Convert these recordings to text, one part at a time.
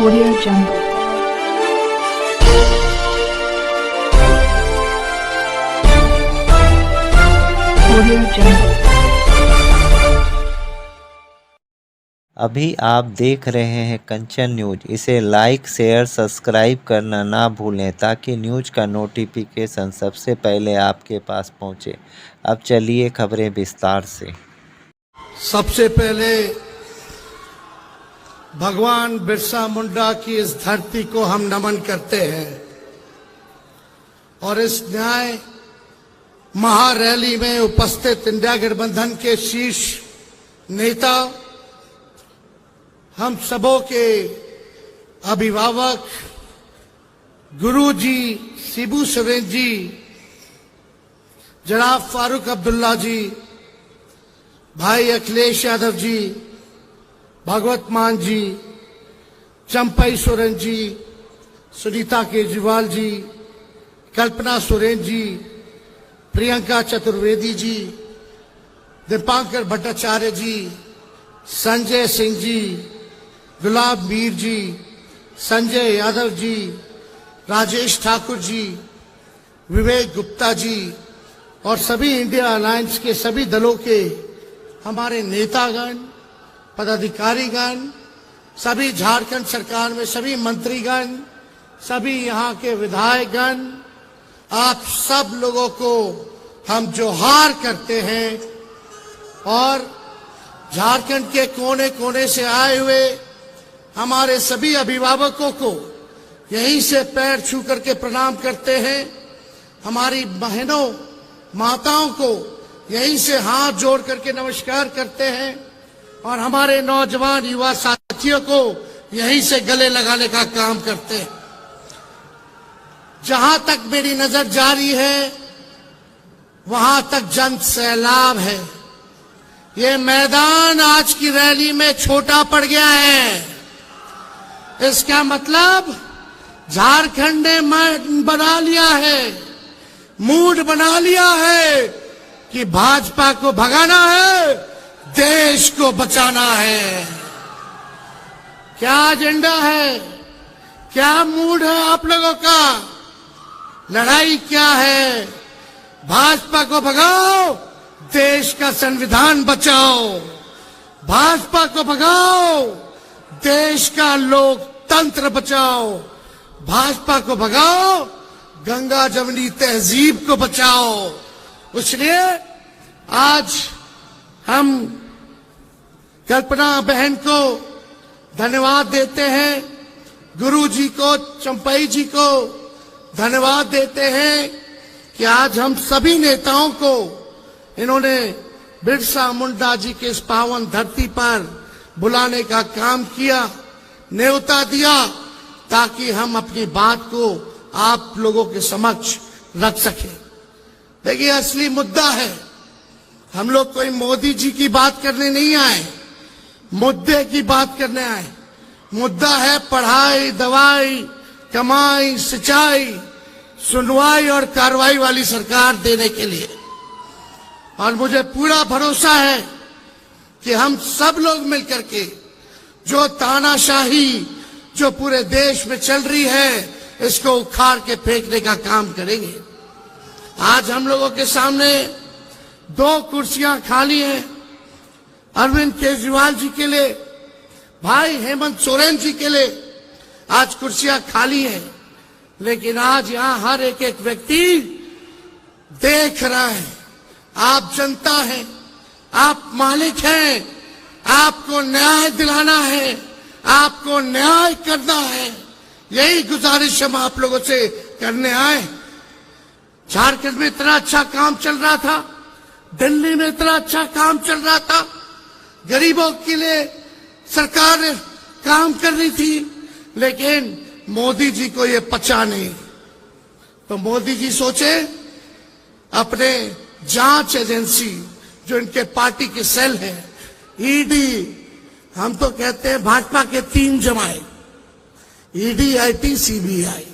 Audio Jungle. Audio Jungle. अभी आप देख रहे हैं कंचन न्यूज। इसे लाइक शेयर सब्सक्राइब करना ना भूलें ताकि न्यूज का नोटिफिकेशन सबसे पहले आपके पास पहुंचे। अब चलिए खबरें विस्तार से। सबसे पहले भगवान बिरसा मुंडा की इस धरती को हम नमन करते हैं और इस न्याय महारैली में उपस्थित इंडिया गठबंधन के शीर्ष नेता, हम सबों के अभिभावक गुरुजी शिबू सोरेन जी, जनाब फारूक अब्दुल्ला जी, भाई अखिलेश यादव जी, भगवत मान जी, चंपई सोरेन जी, सुनीता केजरीवाल जी, कल्पना सोरेन जी, प्रियंका चतुर्वेदी जी, दीपांकर भट्टाचार्य जी, संजय सिंह जी, गुलाब मीर जी, संजय यादव जी, राजेश ठाकुर जी, विवेक गुप्ता जी और सभी इंडिया अलायंस के सभी दलों के हमारे नेतागण, पदाधिकारीगण, सभी झारखंड सरकार में सभी मंत्रीगण, सभी यहाँ के विधायकगण, आप सब लोगों को हम जोहार करते हैं और झारखंड के कोने कोने से आए हुए हमारे सभी अभिभावकों को यहीं से पैर छू करके प्रणाम करते हैं। हमारी बहनों माताओं को यहीं से हाथ जोड़ करके नमस्कार करते हैं और हमारे नौजवान युवा साथियों को यहीं से गले लगाने का काम करते हैं। जहां तक मेरी नजर जारी है वहां तक जन सैलाब है। ये मैदान आज की रैली में छोटा पड़ गया है। इसका मतलब झारखंड ने बना लिया है, मूड बना लिया है कि भाजपा को भगाना है, देश को बचाना है। क्या एजेंडा है, क्या मूड है आप लोगों का? लड़ाई क्या है? भाजपा को भगाओ, देश का संविधान बचाओ। भाजपा को भगाओ, देश का लोकतंत्र बचाओ। भाजपा को भगाओ, गंगा जमुनी तहजीब को बचाओ। इसलिए आज हम कल्पना बहन को धन्यवाद देते हैं, गुरु जी को, चंपई जी को धन्यवाद देते हैं कि आज हम सभी नेताओं को इन्होंने बिरसा मुंडा जी के इस पावन धरती पर बुलाने का काम किया, न्योता दिया ताकि हम अपनी बात को आप लोगों के समक्ष रख सकें। देखिए, असली मुद्दा है, हम लोग कोई मोदी जी की बात करने नहीं आए, मुद्दे की बात करने आए। मुद्दा है पढ़ाई, दवाई, कमाई, सिंचाई, सुनवाई और कार्रवाई वाली सरकार देने के लिए। और मुझे पूरा भरोसा है कि हम सब लोग मिलकर के जो तानाशाही जो पूरे देश में चल रही है, इसको उखाड़ के फेंकने का काम करेंगे। आज हम लोगों के सामने 2 कुर्सियां खाली हैं, अरविंद केजरीवाल जी के लिए, भाई हेमंत सोरेन जी के लिए आज कुर्सियां खाली हैं। लेकिन आज यहां हर एक व्यक्ति देख रहा है, आप जनता हैं, आप मालिक हैं, आपको न्याय दिलाना है, आपको न्याय करना है। यही गुजारिश हम आप लोगों से करने आए। झारखंड में इतना अच्छा काम चल रहा था, दिल्ली में इतना अच्छा काम चल रहा था, गरीबों के लिए सरकार काम कर रही थी, लेकिन मोदी जी को ये पचा नहीं। तो मोदी जी सोचे अपने जांच एजेंसी जो इनके पार्टी के सेल है, ईडी, हम तो कहते हैं भाजपा के 3 जमाए, ईडी, आईटी, सीबीआई,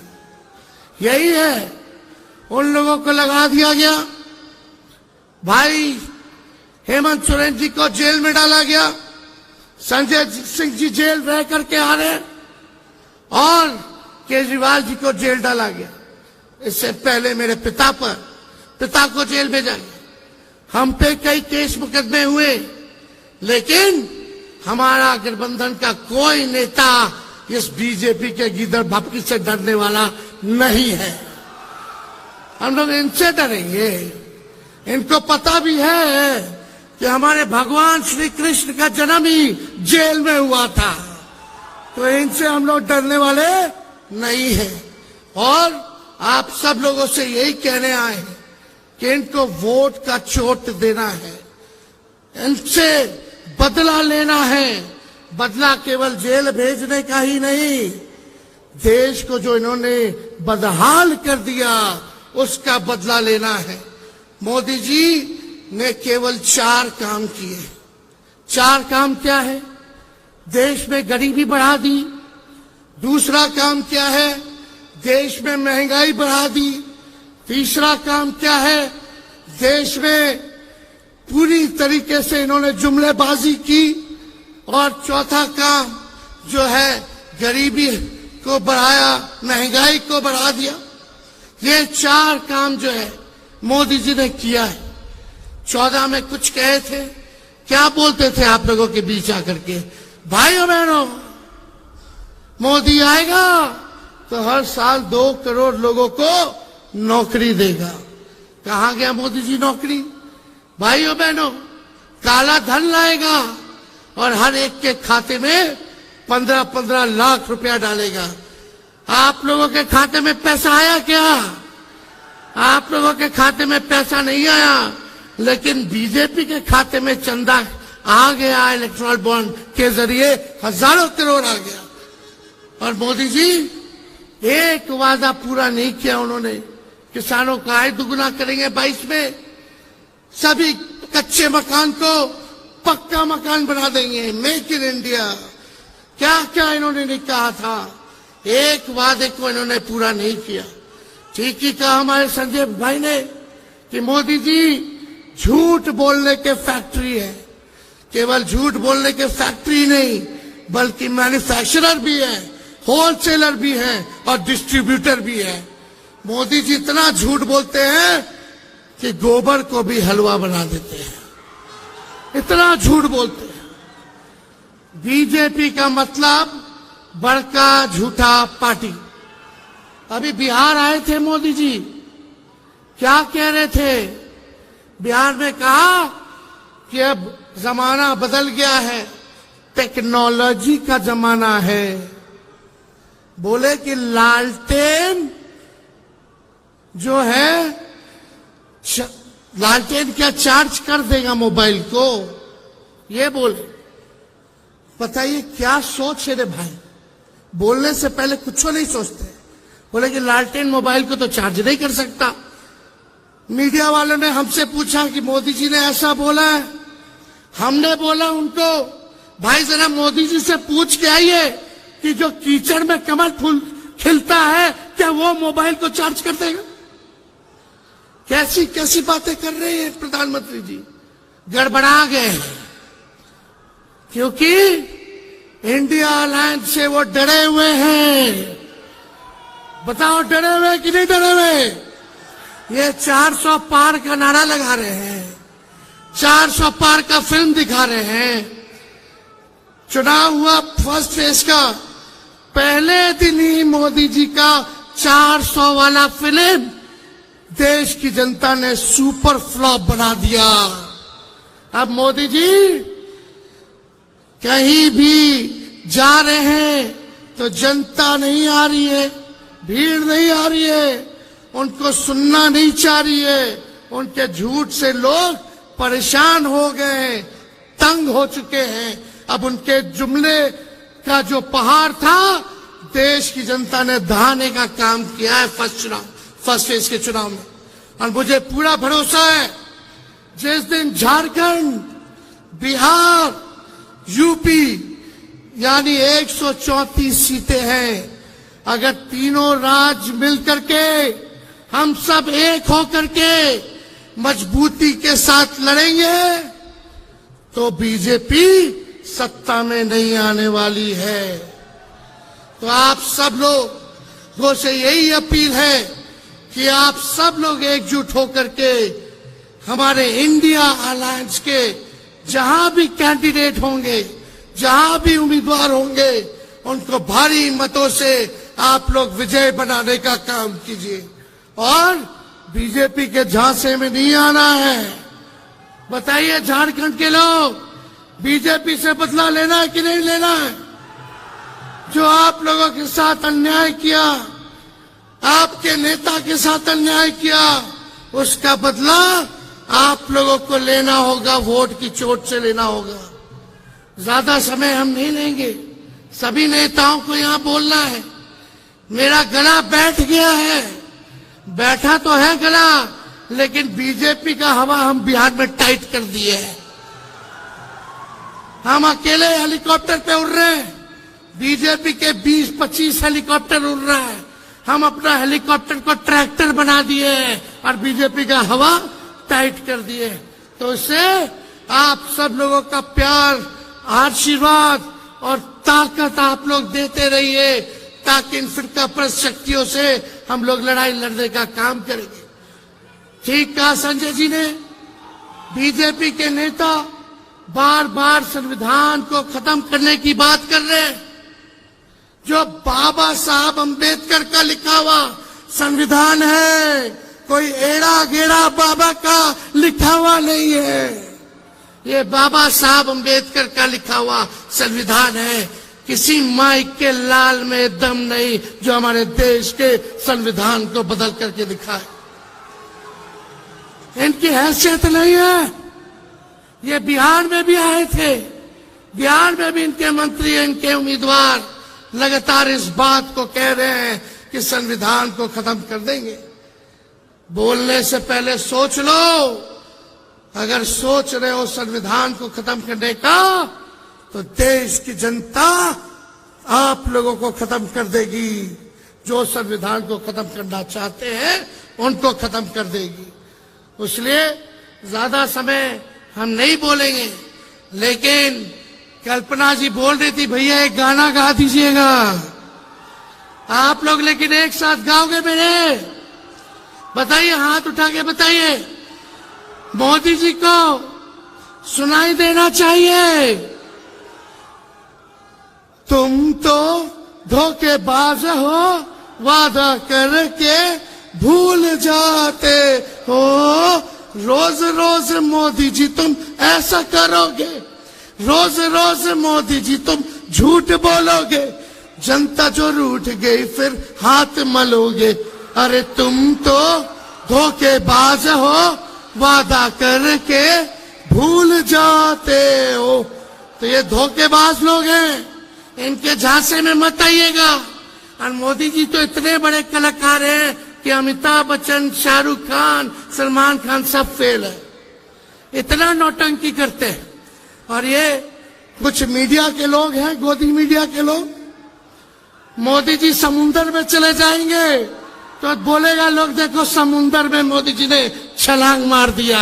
यही है, उन लोगों को लगा दिया गया। भाई हेमंत सोरेन जी को जेल में डाला गया, संजय सिंह जी जेल रह करके आ रहे हैं, और केजरीवाल जी को जेल डाला गया। इससे पहले मेरे पिता को जेल भेजा गया। हम पे कई केस मुकदमे हुए, लेकिन हमारा गठबंधन का कोई नेता इस बीजेपी के गिदड़ भपकी से डरने वाला नहीं है। हम लोग इनसे डरेंगे। इनको पता भी है कि हमारे भगवान श्री कृष्ण का जन्म ही जेल में हुआ था, तो इनसे हम लोग डरने वाले नहीं हैं। और आप सब लोगों से यही कहने आए हैं कि इनको वोट का चोट देना है, इनसे बदला लेना है। बदला केवल जेल भेजने का ही नहीं, देश को जो इन्होंने बदहाल कर दिया उसका बदला लेना है। मोदी जी ने केवल 4 काम किए। 4 काम क्या है? देश में गरीबी बढ़ा दी। दूसरा काम क्या है? देश में महंगाई बढ़ा दी। तीसरा काम क्या है? देश में पूरी तरीके से इन्होंने जुमलेबाजी की। और चौथा काम जो है, गरीबी को बढ़ाया, महंगाई को बढ़ा दिया। ये 4 काम जो है मोदी जी ने किया है। 14 में कुछ कहे थे, क्या बोलते थे आप लोगों के बीच आकर के? भाइयों बहनों, मोदी आएगा तो हर साल 2 करोड़ लोगों को नौकरी देगा। कहां गया मोदी जी नौकरी? भाइयों बहनों, काला धन लाएगा और हर एक के खाते में 15-15 लाख रुपया डालेगा। आप लोगों के खाते में पैसा आया क्या? आप लोगों के खाते में पैसा नहीं आया, लेकिन बीजेपी के खाते में चंदा आ गया। इलेक्ट्रल बॉन्ड के जरिए हजारों करोड़ आ गया। और मोदी जी एक वादा पूरा नहीं किया उन्होंने। किसानों का आय दुगुना करेंगे 22 में, सभी कच्चे मकान को पक्का मकान बना देंगे, मेक इन इंडिया। क्या क्या इन्होंने नहीं कहा था, एक वादे को इन्होंने पूरा नहीं किया। ठीक ही कहा हमारे संजय भाई ने कि मोदी जी झूठ बोलने के फैक्ट्री है। केवल झूठ बोलने के फैक्ट्री नहीं, बल्कि मैन्युफैक्चरर भी है, होलसेलर भी है और डिस्ट्रीब्यूटर भी है। मोदी जी इतना झूठ बोलते हैं कि गोबर को भी हलवा बना देते हैं, इतना झूठ बोलते हैं। बीजेपी का मतलब बड़का झूठा पार्टी। अभी बिहार आए थे मोदी जी, क्या कह रहे थे? बिहार में कहा कि अब जमाना बदल गया है, टेक्नोलॉजी का जमाना है। बोले कि लालटेन जो है, लालटेन क्या चार्ज कर देगा मोबाइल को, ये बोले। बताइए क्या सोच है रे भाई, बोलने से पहले कुछ नहीं सोचते। बोले कि लालटेन मोबाइल को तो चार्ज नहीं कर सकता। मीडिया वालों ने हमसे पूछा कि मोदी जी ने ऐसा बोला है। हमने बोला उनको, भाई जरा मोदी जी से पूछ के आइए कि जो कीचड़ में कमल फूल खिलता है, क्या वो मोबाइल को चार्ज कर देगा? कैसी कैसी बातें कर रहे हैं प्रधानमंत्री जी, गड़बड़ा गए हैं। क्योंकि इंडिया अलायंस से वो डरे हुए हैं। बताओ डरे हुए कि नहीं डरे हुए? ये 400 पार का नारा लगा रहे हैं, 400 पार का फिल्म दिखा रहे हैं। चुनाव हुआ फर्स्ट फेज का, पहले दिन ही मोदी जी का 400 वाला फिल्म देश की जनता ने सुपर फ्लॉप बना दिया। अब मोदी जी कहीं भी जा रहे हैं तो जनता नहीं आ रही है, भीड़ नहीं आ रही है, उनको सुनना नहीं चाह रही है। उनके झूठ से लोग परेशान हो गए हैं, तंग हो चुके हैं। अब उनके जुमले का जो पहाड़ था, देश की जनता ने दहाने का काम किया है फर्स्ट फेज के चुनाव में। और मुझे पूरा भरोसा है, जिस दिन झारखंड, बिहार, यूपी यानी 134 सीटें हैं, अगर तीनों राज्य मिलकर के हम सब एक होकर के मजबूती के साथ लड़ेंगे तो बीजेपी सत्ता में नहीं आने वाली है। तो आप सब लोगों से यही अपील है कि आप सब लोग एकजुट होकर के हमारे इंडिया अलायंस के जहां भी कैंडिडेट होंगे, जहां भी उम्मीदवार होंगे, उनको भारी मतों से आप लोग विजय बनाने का काम कीजिए और बीजेपी के झांसे में नहीं आना है। बताइए झारखंड के लोग, बीजेपी से बदला लेना है कि नहीं लेना है? जो आप लोगों के साथ अन्याय किया, आपके नेता के साथ अन्याय किया, उसका बदला आप लोगों को लेना होगा, वोट की चोट से लेना होगा। ज्यादा समय हम नहीं लेंगे, सभी नेताओं को यहां बोलना है। मेरा गला बैठ गया है, बैठा तो है गला, लेकिन बीजेपी का हवा हम बिहार में टाइट कर दिए है। हम अकेले हेलीकॉप्टर पे उड़ रहे हैं, बीजेपी के 20-25 हेलीकॉप्टर उड़ रहा है। हम अपना हेलीकॉप्टर को ट्रैक्टर बना दिए हैं और बीजेपी का हवा टाइट कर दिए। तो इससे आप सब लोगों का प्यार, आशीर्वाद और ताकत आप लोग देते रहिए, ताकि इन फिरकापरस्त शक्तियों से हम लोग लड़ाई लड़ने का काम करेंगे। ठीक कहा संजय जी ने। बीजेपी के नेता बार बार संविधान को खत्म करने की बात कर रहे हैं। जो बाबा साहब अंबेडकर का लिखा हुआ संविधान है, कोई एड़ा गेड़ा बाबा का लिखा हुआ नहीं है। ये बाबा साहब अंबेडकर का लिखा हुआ संविधान है। किसी माइक के लाल में दम नहीं जो हमारे देश के संविधान को बदल करके दिखाए। इनकी हैसियत नहीं है। ये बिहार में भी आए थे, बिहार में भी इनके मंत्री, इनके उम्मीदवार लगातार इस बात को कह रहे हैं कि संविधान को खत्म कर देंगे। बोलने से पहले सोच लो। अगर सोच रहे हो संविधान को खत्म करने का, तो देश की जनता आप लोगों को खत्म कर देगी। जो संविधान को खत्म करना चाहते हैं उनको खत्म कर देगी। इसलिए ज्यादा समय हम नहीं बोलेंगे, लेकिन कल्पना जी बोल रही थी भैया एक गाना गा दीजिएगा आप लोग, लेकिन एक साथ गाओगे मेरे? बताइए, हाथ उठा के बताइए। मोदी जी को सुनाई देना चाहिए। तुम तो धोखेबाज हो, वादा करके भूल जाते हो। रोज रोज मोदी जी तुम ऐसा करोगे, रोज रोज मोदी जी तुम झूठ बोलोगे, जनता जो रूठ गई फिर हाथ मलोगे। अरे तुम तो धोखेबाज हो, वादा करके भूल जाते हो। तो ये धोखेबाज लोग हैं, इनके झांसे में मत आइएगा। और मोदी जी तो इतने बड़े कलाकार हैं कि अमिताभ बच्चन, शाहरुख खान, सलमान खान सब फेल है। इतना नौटंकी करते हैं। और ये कुछ मीडिया के लोग हैं, गोदी मीडिया के लोग, मोदी जी समुंदर में चले जाएंगे तो बोलेगा लोग देखो समुंदर में मोदी जी ने छलांग मार दिया।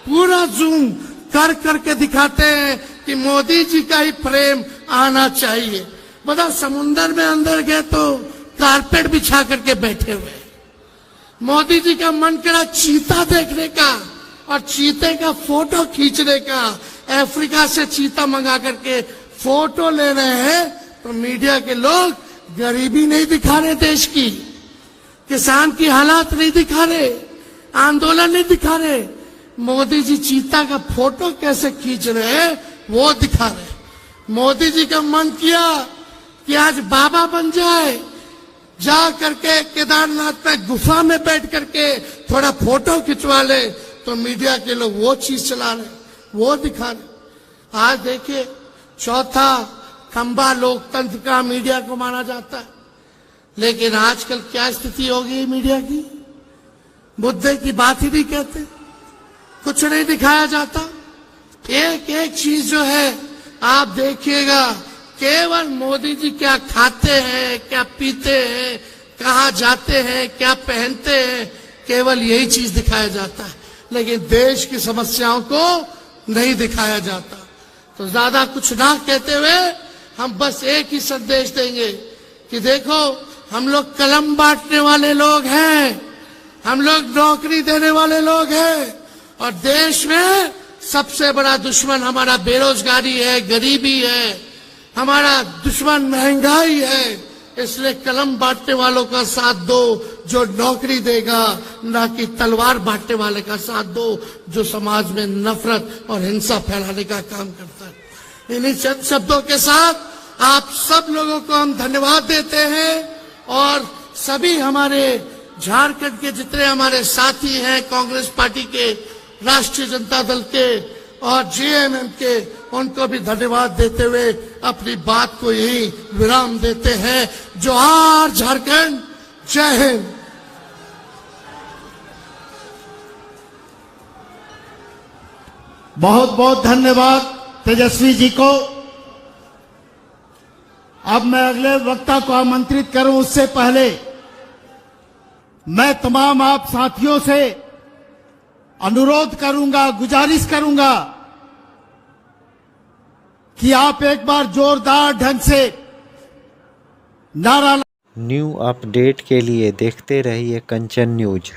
पूरा जूम कर करके दिखाते हैं कि मोदी जी का ही फ्रेम आना चाहिए। बताओ, समुंदर में अंदर गए तो कारपेट बिछा करके बैठे हुए। मोदी जी का मन करा चीता देखने का और चीते का फोटो खींचने का। अफ्रीका से चीता मंगा करके फोटो ले रहे हैं, तो मीडिया के लोग गरीबी नहीं दिखा रहे, देश की किसान की हालात नहीं दिखा रहे, आंदोलन नहीं दिखा रहे। मोदी जी चीता का फोटो कैसे खींच रहे हैं वो दिखा रहे। मोदी जी का मन किया कि आज बाबा बन जाए, जा करके केदारनाथ में गुफा में बैठ करके थोड़ा फोटो खिंचवा ले, तो मीडिया के लोग वो चीज चला रहे, वो दिखा रहे। आज देखिए, चौथा खंबा लोकतंत्र का मीडिया को माना जाता है, लेकिन आजकल क्या स्थिति हो गई मीडिया की? मुद्दे की बात ही नहीं कहते, कुछ नहीं दिखाया जाता। एक एक चीज जो है आप देखिएगा, केवल मोदी जी क्या खाते हैं, क्या पीते हैं, कहाँ जाते हैं, क्या पहनते हैं, केवल यही चीज दिखाया जाता है, लेकिन देश की समस्याओं को नहीं दिखाया जाता। तो ज्यादा कुछ ना कहते हुए हम बस एक ही संदेश देंगे कि देखो हम लोग कलम बांटने वाले लोग हैं, हम लोग नौकरी देने वाले लोग हैं, और देश में सबसे बड़ा दुश्मन हमारा बेरोजगारी है, गरीबी है, हमारा दुश्मन महंगाई है। इसलिए कलम बांटने वालों का साथ दो जो नौकरी देगा, ना कि तलवार बांटने वाले का साथ दो जो समाज में नफरत और हिंसा फैलाने का काम करता है। इन्हीं चंद शब्दों के साथ आप सब लोगों को हम धन्यवाद देते हैं, और सभी हमारे झारखंड के जितने हमारे साथी हैं, कांग्रेस पार्टी के, राष्ट्रीय जनता दल के और जेएमएम के, उनको भी धन्यवाद देते हुए अपनी बात को यही विराम देते हैं। जोहार झारखंड, जय हिंद। बहुत बहुत धन्यवाद तेजस्वी जी को। अब मैं अगले वक्ता को आमंत्रित करूं उससे पहले मैं तमाम आप साथियों से अनुरोध करूंगा, गुजारिश करूंगा कि आप एक बार जोरदार ढंग से नारा। न्यू अपडेट के लिए देखते रहिए कंचन न्यूज।